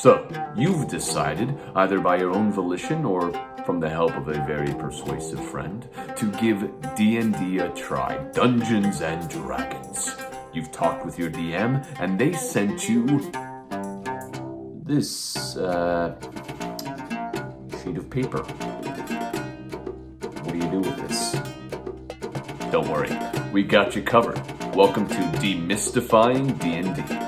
So, you've decided, either by your own volition or from the help of a very persuasive friend, to give D&D a try, Dungeons and Dragons. You've talked with your DM, and they sent you this, sheet of paper. What do you do with this? Don't worry, we got you covered. Welcome to Demystifying D&D.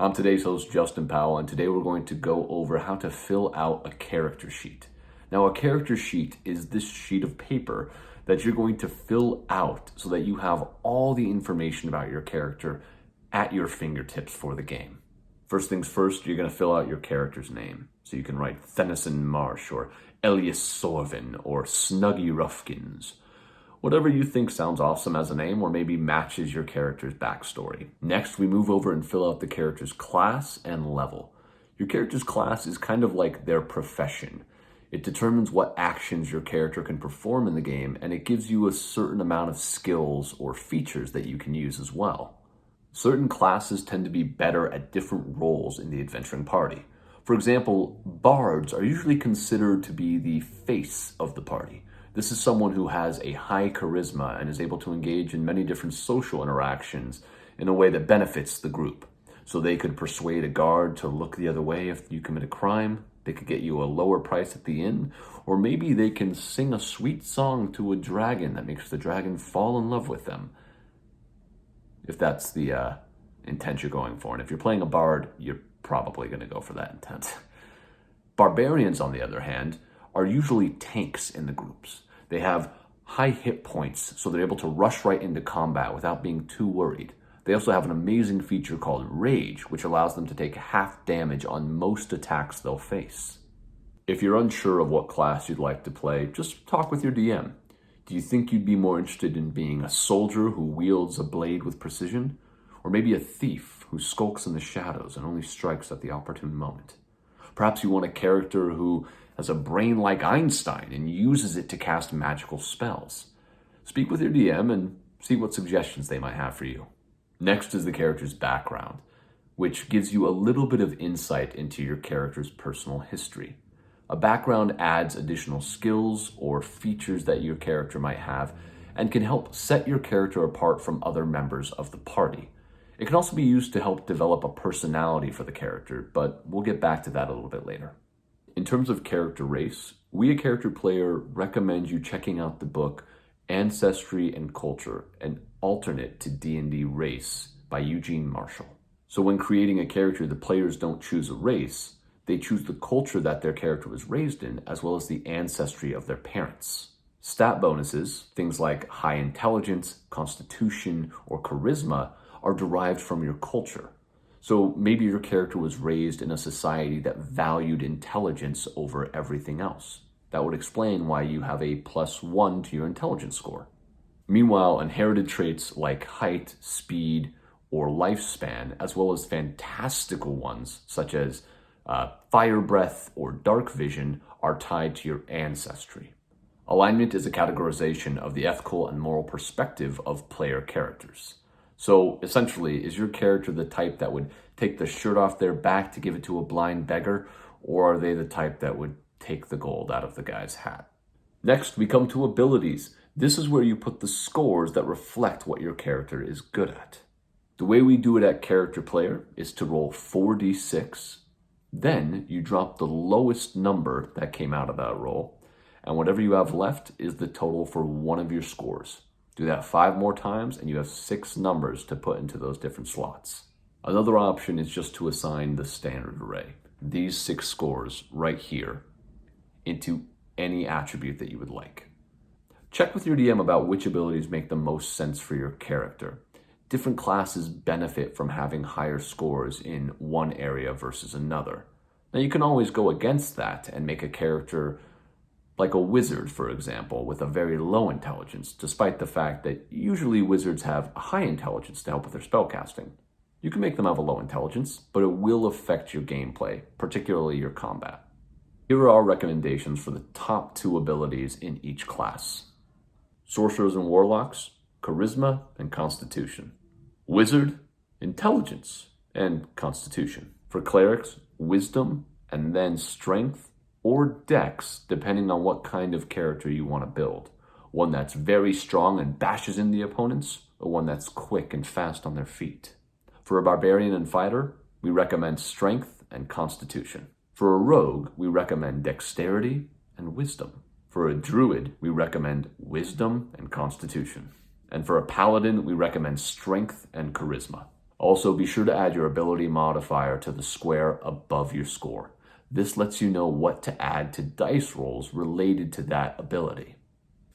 I'm today's host, Justin Powell, and today we're going to go over how to fill out a character sheet. Now, a character sheet is this sheet of paper that you're going to fill out so that you have all the information about your character at your fingertips for the game. First things first, you're going to fill out your character's name. So you can write Thennyson Marsh or Elias Sorvin or Snuggy Ruffkins. Whatever you think sounds awesome as a name or maybe matches your character's backstory. Next, we move over and fill out the character's class and level. Your character's class is kind of like their profession. It determines what actions your character can perform in the game, and it gives you a certain amount of skills or features that you can use as well. Certain classes tend to be better at different roles in the adventuring party. For example, bards are usually considered to be the face of the party. This is someone who has a high charisma and is able to engage in many different social interactions in a way that benefits the group. So they could persuade a guard to look the other way if you commit a crime. They could get you a lower price at the inn, or maybe they can sing a sweet song to a dragon that makes the dragon fall in love with them. If that's the intent you're going for. And if you're playing a bard, you're probably going to go for that intent. Barbarians, on the other hand, are usually tanks in the groups. They have high hit points, so they're able to rush right into combat without being too worried. They also have an amazing feature called Rage, which allows them to take half damage on most attacks they'll face. If you're unsure of what class you'd like to play, just talk with your DM. Do you think you'd be more interested in being a soldier who wields a blade with precision? Or maybe a thief who skulks in the shadows and only strikes at the opportune moment? Perhaps you want a character who has a brain like Einstein and uses it to cast magical spells. Speak with your DM and see what suggestions they might have for you. Next is the character's background, which gives you a little bit of insight into your character's personal history. A background adds additional skills or features that your character might have and can help set your character apart from other members of the party. It can also be used to help develop a personality for the character, but we'll get back to that a little bit later. In terms of character race, we, a character player, recommend you checking out the book Ancestry and Culture, an alternate to D&D Race by Eugene Marshall. So when creating a character, the players don't choose a race, they choose the culture that their character was raised in, as well as the ancestry of their parents. Stat bonuses, things like high intelligence, constitution, or charisma, are derived from your culture. So maybe your character was raised in a society that valued intelligence over everything else. That would explain why you have a +1 to your intelligence score. Meanwhile, inherited traits like height, speed, or lifespan, as well as fantastical ones such as fire breath or dark vision, are tied to your ancestry. Alignment is a categorization of the ethical and moral perspective of player characters. So essentially, is your character the type that would take the shirt off their back to give it to a blind beggar, or are they the type that would take the gold out of the guy's hat? Next, we come to abilities. This is where you put the scores that reflect what your character is good at. The way we do it at Character Player is to roll 4d6, then you drop the lowest number that came out of that roll, and whatever you have left is the total for one of your scores. Do that 5 more times and you have 6 numbers to put into those different slots. Another option is just to assign the standard array, these 6 scores right here, into any attribute that you would like. Check with your DM about which abilities make the most sense for your character. Different classes benefit from having higher scores in one area versus another. Now you can always go against that and make a character like a wizard, for example, with a very low intelligence, despite the fact that usually wizards have a high intelligence to help with their spellcasting. You can make them have a low intelligence, but it will affect your gameplay, particularly your combat. Here are our recommendations for the top 2 abilities in each class. Sorcerers and Warlocks, Charisma and Constitution. Wizard, Intelligence and Constitution. For clerics, wisdom, and then strength or dex, depending on what kind of character you want to build. One that's very strong and bashes in the opponents, or one that's quick and fast on their feet. For a barbarian and fighter, we recommend strength and constitution. For a rogue, we recommend dexterity and wisdom. For a druid, we recommend wisdom and constitution. And for a paladin, we recommend strength and charisma. Also, be sure to add your ability modifier to the square above your score. This lets you know what to add to dice rolls related to that ability.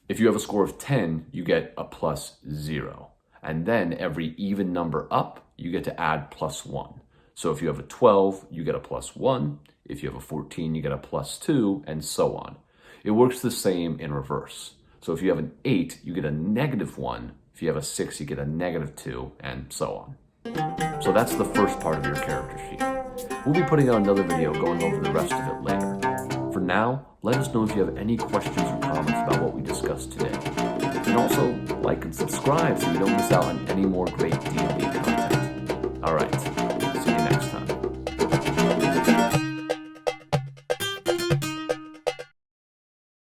If you have a score of 10, you get a +0. And then every even number up, you get to add +1. So if you have a 12, you get a +1. If you have a 14, you get a +2, and so on. It works the same in reverse. So if you have an 8, you get a -1. If you have a 6, you get a -2, and so on. So that's the first part of your character sheet. We'll be putting out another video going over the rest of it later. For now, let us know if you have any questions or comments about what we discussed today. And also, like and subscribe so you don't miss out on any more great D&D content. All right.